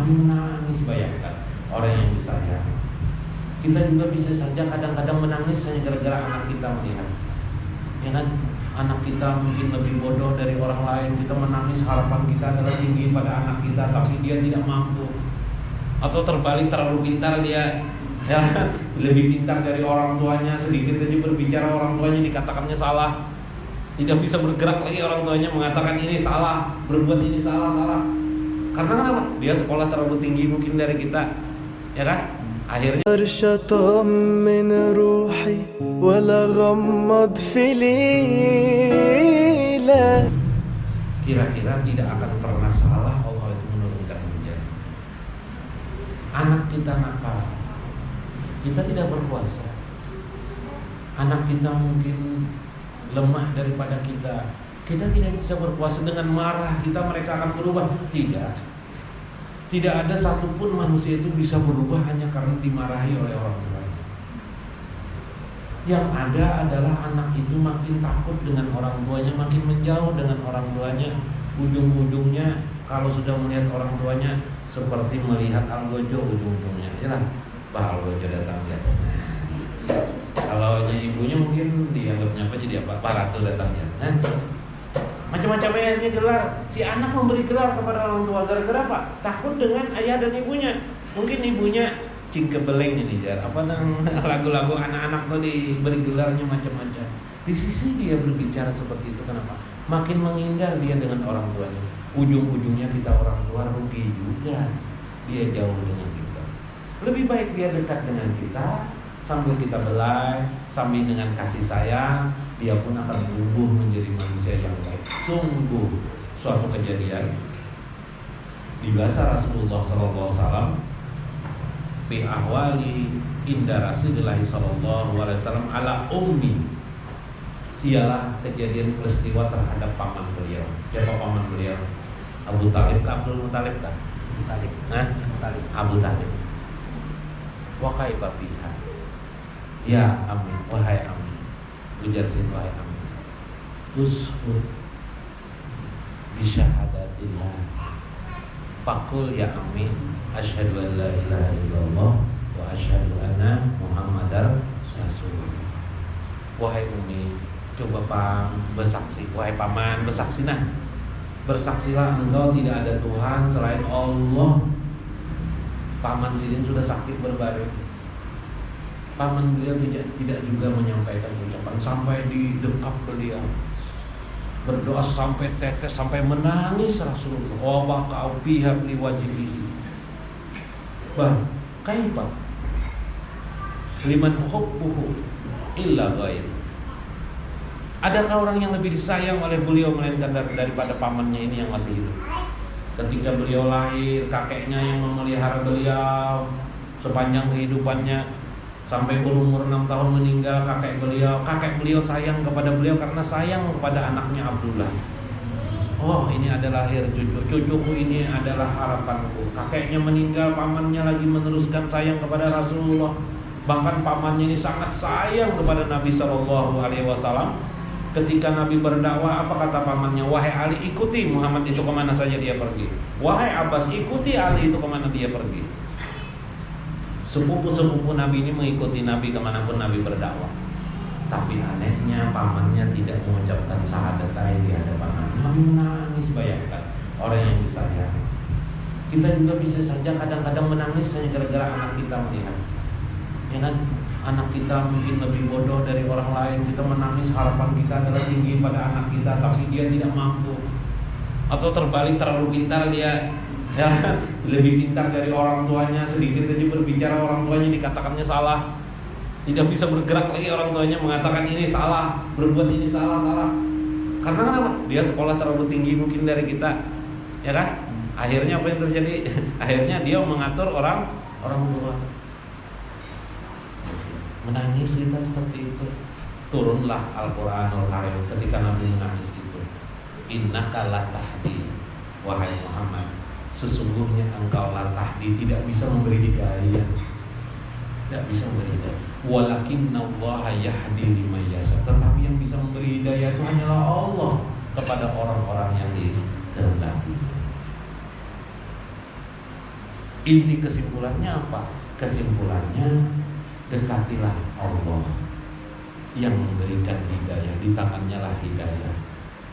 kami menangis. Bayangkan orang yang disayang. Kita juga bisa saja kadang-kadang menangis hanya gara-gara anak kita melihat, ya kan? Anak kita mungkin lebih bodoh dari orang lain, kita menangis, harapan kita adalah tinggi pada anak kita, tapi dia tidak mampu. Atau terbalik, terlalu pintar dia, ya lebih pintar dari orang tuanya, sedikit aja berbicara orang tuanya dikatakannya salah, tidak bisa bergerak lagi orang tuanya mengatakan ini salah, berbuat ini salah. Karena kenapa? Dia sekolah terlalu tinggi mungkin dari kita, ya kan? Akhirnya من روحي ولا غمض في ليلة. Kira-kira tidak akan pernah salah Allah itu menurunkan hujan. Anak kita nakal, kita tidak berkuasa. Anak kita mungkin lemah daripada kita, kita tidak bisa berkuasa. Dengan marah kita mereka akan berubah. Tidak ada satupun manusia itu bisa berubah hanya karena dimarahi oleh orang tuanya. Yang ada adalah anak itu makin takut dengan orang tuanya, makin menjauh dengan orang tuanya. Ujung-ujungnya kalau sudah melihat orang tuanya seperti melihat algojo, ujung-ujungnya yalah Pak algojo datang ya. Kalau ibunya mungkin dianggapnya apa, jadi apa? Pak Ratu datangnya. Macam-macam ayatnya gelar. Si anak memberi gelar kepada orang tua gara-gara apa? Takut dengan ayah dan ibunya. Mungkin ibunya cingkebeleng ini jar. Apa lagu-lagu anak-anak tuh diberi gelarnya macam-macam. Di sisi dia berbicara seperti itu, kenapa? Makin menghindar dia dengan orang tuanya. Ujung-ujungnya kita orang tua rugi juga. Dia jauh dengan kita. Lebih baik dia dekat dengan kita, sambil kita belai, sambil dengan kasih sayang, dia pun akan tumbuh menjadi manusia yang baik. Sungguh suatu kejadian di bahasa Rasulullah SAW, bi ahwali inda Rasulullah SAW ala ummi, ialah kejadian peristiwa terhadap paman beliau. Siapa paman beliau? Abu Talib kah? Abdul Muttalib kah? Abu Talib. Wa kaifa fiha? Ya amin, wahai amin. Ujar sin wahai amin. Ushud bisyahadatillah. Fakul ya amin, asyhadu an la ilaha illallah wa asyhadu anna muhammadar rasulullah. Wahai umi, coba bersaksi. Wahai paman, bersaksi nah. Bersaksilah engkau tidak ada Tuhan selain Allah. Paman Sidin sudah sakit berbaring. Paman beliau tidak juga menyampaikan ucapan, sampai didekap beliau, berdoa sampai tetes, sampai menangis Rasulullah. Oh bakau pihak liwajihi. Kaifa liman hubbuhu illa ghair. Adakah orang yang lebih disayang oleh beliau melainkan daripada pamannya ini yang masih hidup? Ketika beliau lahir, kakeknya yang memelihara beliau sepanjang kehidupannya, sampai berumur 6 tahun meninggal kakek beliau sayang kepada beliau karena sayang kepada anaknya Abdullah. Oh ini adalah lahir cucuku ini adalah harapanku. Kakeknya meninggal, pamannya lagi meneruskan sayang kepada Rasulullah. Bahkan pamannya ini sangat sayang kepada Nabi SAW. Ketika Nabi berdakwah, apa kata pamannya? Wahai Ali, ikuti Muhammad itu kemana saja dia pergi. Wahai Abbas, ikuti Ali itu kemana dia pergi. Sepupu-sepupu Nabi ini mengikuti Nabi kemanapun Nabi berdakwah. Tapi anehnya pamannya tidak mengucapkan syahadatain di hadapan Nabi. Nabi menangis. Bayangkan orang yang disayang. Kita juga bisa saja kadang-kadang menangis hanya gara-gara anak kita melihat, ya kan? Anak kita mungkin lebih bodoh dari orang lain, kita menangis, harapan kita adalah tinggi pada anak kita, tapi dia tidak mampu. Atau terbalik, terlalu pintar dia, ya lebih pintar dari orang tuanya, sedikit aja berbicara orang tuanya dikatakannya salah, tidak bisa bergerak lagi orang tuanya mengatakan ini salah, berbuat ini salah. Karena kenapa? Dia sekolah terlalu tinggi mungkin dari kita, ya kan? Akhirnya apa yang terjadi? Akhirnya dia mengatur orang tua. Menangis kita seperti itu. Turunlah Al-Quranul Karim ketika Nabi menangis itu. Innaka la tahdi, wahai Muhammad, sesungguhnya engkau la tahdi, tidak bisa memberi hidayah. Tidak bisa memberi hidayah. Walakinnallaha yahdi liman yasha. Tetapi yang bisa memberi hidayah itu hanyalah Allah kepada orang-orang yang dikehendaki. Inti kesimpulannya apa? Kesimpulannya dekatilah Allah yang memberikan hidayah, di tangannya lah hidayah.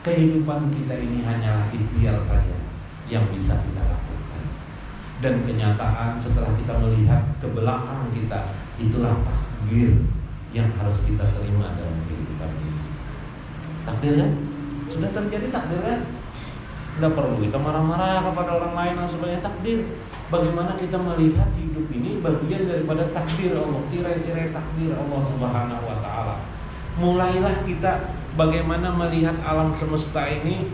Kehidupan kita ini hanyalah ikhtiar saja yang bisa kita lakukan. Dan kenyataan setelah kita melihat ke belakang kita, itulah takdir yang harus kita terima dalam kehidupan ini. Takdir kan? Sudah terjadi takdir kan? Tidak perlu kita marah-marah kepada orang lain yang sebenarnya takdir. Bagaimana kita melihat hidup ini bagian daripada takdir Allah, tirai-tirai takdir Allah Subhanahu wa Ta'ala. Mulailah kita bagaimana melihat alam semesta ini,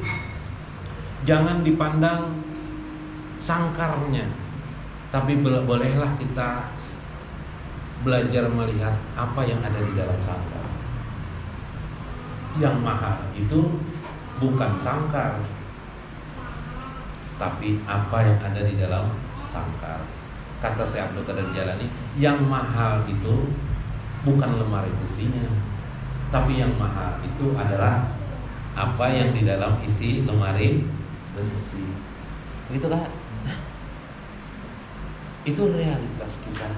jangan dipandang sangkarnya, tapi bolehlah kita belajar melihat apa yang ada di dalam sangkar. Yang mahal itu bukan sangkar, tapi apa yang ada di dalam sangkar. Kata Syekh Abdul Qadir Jalani, yang mahal itu bukan lemari besinya, tapi yang mahal itu adalah apa yang di dalam isi lemari besi. Begitu kan? Nah, itu realitas kita.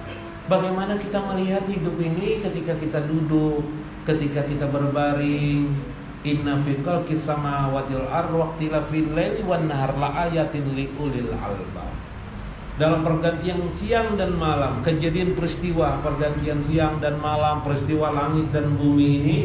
Bagaimana kita melihat hidup ini ketika kita duduk, ketika kita berbaring. Inna fi khalqis samawati wal ardi waqtilafil laili wan nahar la ayatin liulil albab. Dalam pergantian siang dan malam, kejadian peristiwa pergantian siang dan malam, peristiwa langit dan bumi ini